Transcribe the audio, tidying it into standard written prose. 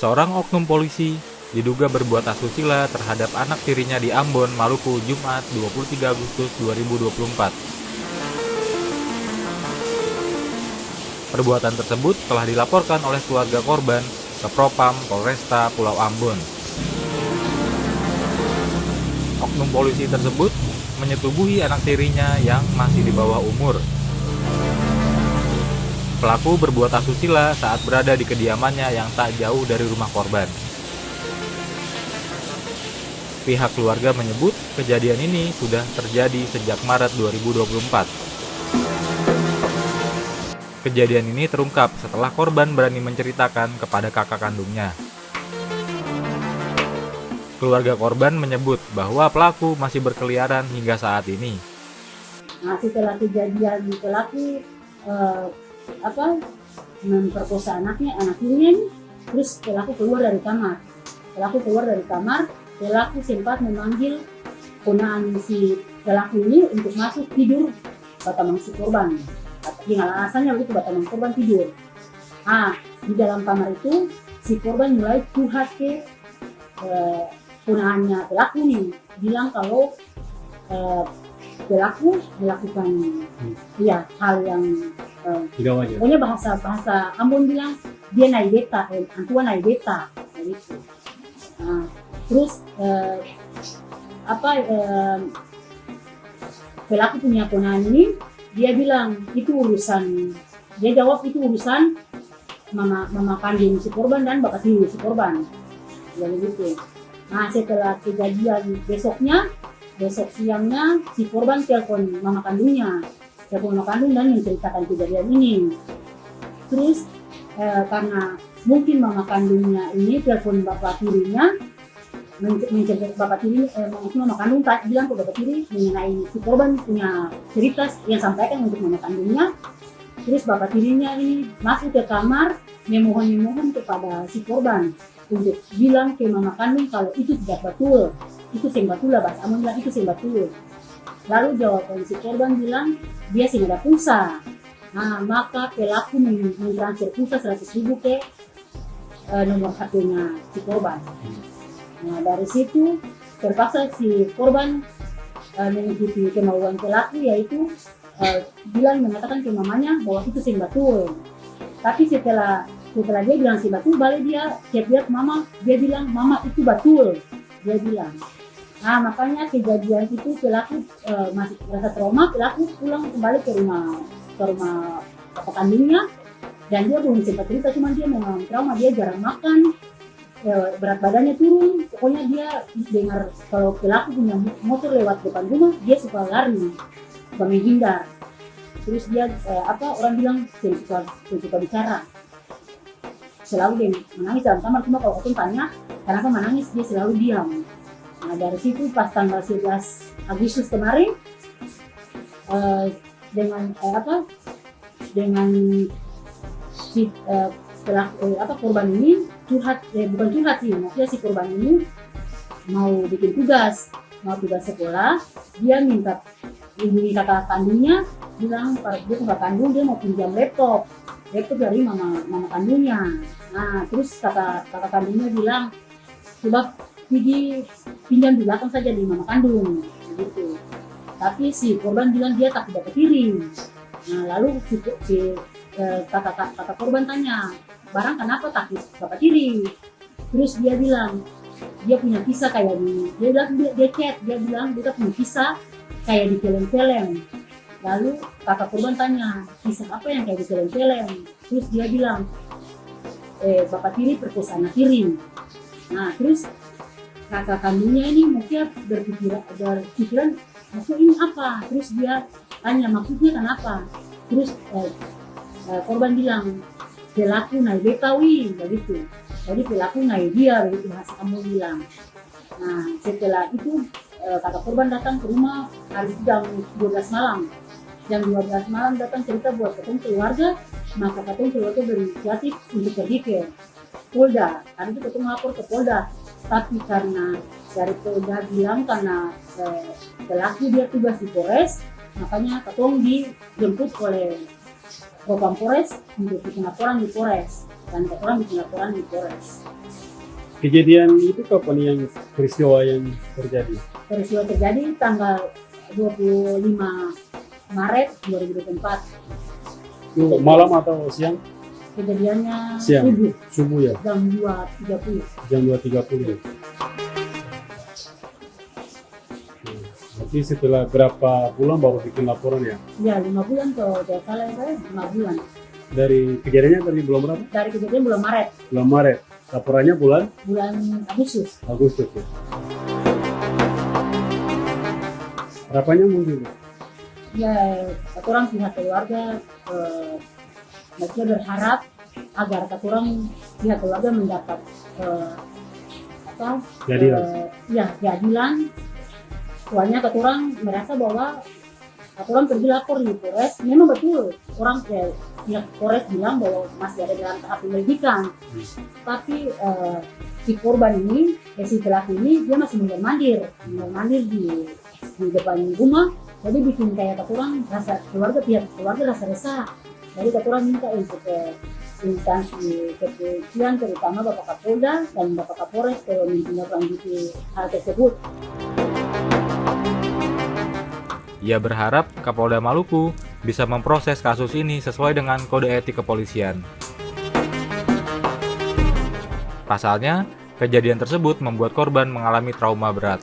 Seorang oknum polisi diduga berbuat asusila terhadap anak tirinya di Ambon, Maluku, Jumat 23 Agustus 2024. Perbuatan tersebut telah dilaporkan oleh keluarga korban ke Propam Polresta Pulau Ambon. Oknum polisi tersebut menyetubuhi anak tirinya yang masih di bawah umur. Pelaku berbuat asusila saat berada di kediamannya yang tak jauh dari rumah korban. Pihak keluarga menyebut kejadian ini sudah terjadi sejak Maret 2024. Kejadian ini terungkap setelah korban berani menceritakan kepada kakak kandungnya. Keluarga korban menyebut bahwa pelaku masih berkeliaran hingga saat ini. Nah, setelah kejadian pelaku memperkosa anak tirinya, terus pelaku keluar dari kamar. Pelaku sempat memanggil ponaan si pelaku ini untuk masuk tidur batamang si korban. Dengan alasannya begitu, batamang korban tidur. Di dalam kamar itu si korban mulai curhat ke ponaannya pelaku nih, bilang kalau pelaku melakukan hal yang tidak wajar. Pokoknya bahasa Ambon bilang dia naik beta, antua naik beta, gitu. Terus pelaku punya ponaan ini, dia bilang itu urusan, dia jawab itu urusan mama kandung si korban dan bapak tiri si korban, jadi gitu. Setelah kejadian besok siangnya si korban telepon mama kandung dan menceritakan kejadian ini. Terus karena mungkin mama kandungnya ini telepon bapak tirinya, menceritakan bapak tiri, mama kandung bilang ke bapak tiri mengenai si korban punya cerita yang sampaikan untuk mama kandungnya. Terus bapak tirinya ini masuk ke kamar memohon kepada si korban untuk bilang ke mama kandung kalau itu tidak betul, itu sembatula, bahasa Ambon bilang itu sembatul. Lalu jawaban si korban bilang dia sih ada pulsa. Maka pelaku mentransfer pulsa 100.000 ke nomor HP-nya si korban. Dari situ terpaksa si korban mengikuti kemauan pelaku, yaitu mengatakan ke mamanya bahwa itu sembatul. Tapi setelah dia bilang sembatul, balik dia lihat mama, dia bilang mama itu betul, dia bilang. Makanya kejadian itu pelaku masih merasa trauma, pelaku pulang kembali ke rumah bapak kandungnya, dan dia belum sempat cerita, cuma dia memang trauma, dia jarang makan, berat badannya turun, pokoknya dia dengar kalau pelaku punya motor lewat depan rumah, dia suka lari, suka menghindar. Terus dia orang bilang suka bicara, selalu dia menangis dalam kamar, cuma kalau aku tanya kenapa menangis, dia selalu diam. Dari situ pas tanggal 11 Agustus kemarin dengan si korban ini bukan curhat sih, maksudnya si korban ini mau bikin tugas sekolah, dia minta hubungi kakak kandungnya, bilang dia kakak kandung dia mau pinjam laptop dari mama kandungnya. Terus kakak kandungnya bilang coba pergi pinjam di belakang saja di mama kandung, gitu. Tapi si korban bilang dia tak dapat kirim. Lalu si kakak korban tanya, barang kenapa tak dapat kirim? Terus dia bilang dia punya kisah kayak dia bilang dia punya kisah kayak di film-film. Lalu kakak korban tanya, kisah apa yang kayak di film-film? Terus dia bilang bapak tiri perkosa anak tiri. Terus kakak kandungnya ini mungkin berpikiran maksud ini apa? Terus dia tanya maksudnya kenapa? Terus korban bilang pelaku naik betawi, begitu. Jadi pelaku naik dia, begitu bahasa kamu bilang. Setelah itu kakak korban datang ke rumah hari jam 12 malam. Jam 12 malam datang cerita buat ketemu keluarga, maka ketemu keluarga berinisiatif untuk pergi ke Polda. Karena itu ketemu lapor ke Polda. Tapi karena dari Polda bilang karena pelaku dia tugas di Polres, makanya ketemu dijemput oleh Propam Polres untuk bikin laporan di Polres dan orang bikin laporan di Polres. Kejadian itu kapan yang peristiwa yang terjadi? Peristiwa terjadi tanggal 25 Maret 2024. Itu malam atau siang? Kejadiannya Siang. Subuh ya, jam 2.30. jam 2.30. Berarti setelah berapa bulan baru bikin laporan ya? Ya 5 bulan kalau tidak salah ya, 5 bulan. Dari kejadiannya tadi bulan berapa? Dari kejadian bulan Maret, Bulan Maret. Laporannya bulan bulan Agustus. Agustus ya. Harapannya muncul. Ya, orang pihak keluarga mereka berharap agar orang pihak keluarga mendapat Keadilan. keadilan. Soalnya orang merasa bahwa orang pergi lapor di Polres, memang betul orang pihak Polres bilang bahwa masih ada dalam tahap penyelidikan. Tapi si korban ini, si pelaku ini dia masih mondar-mandir di depan rumah. Jadi bikin kayak orang rasa keluarga, pihak keluarga rasa resah. Jadi orang minta untuk instansi kepolisian, terutama Bapak Kapolda dan Bapak Kapolres kalau menindaklanjuti hal tersebut. Ia berharap Kapolda Maluku bisa memproses kasus ini sesuai dengan kode etik kepolisian. Pasalnya, kejadian tersebut membuat korban mengalami trauma berat.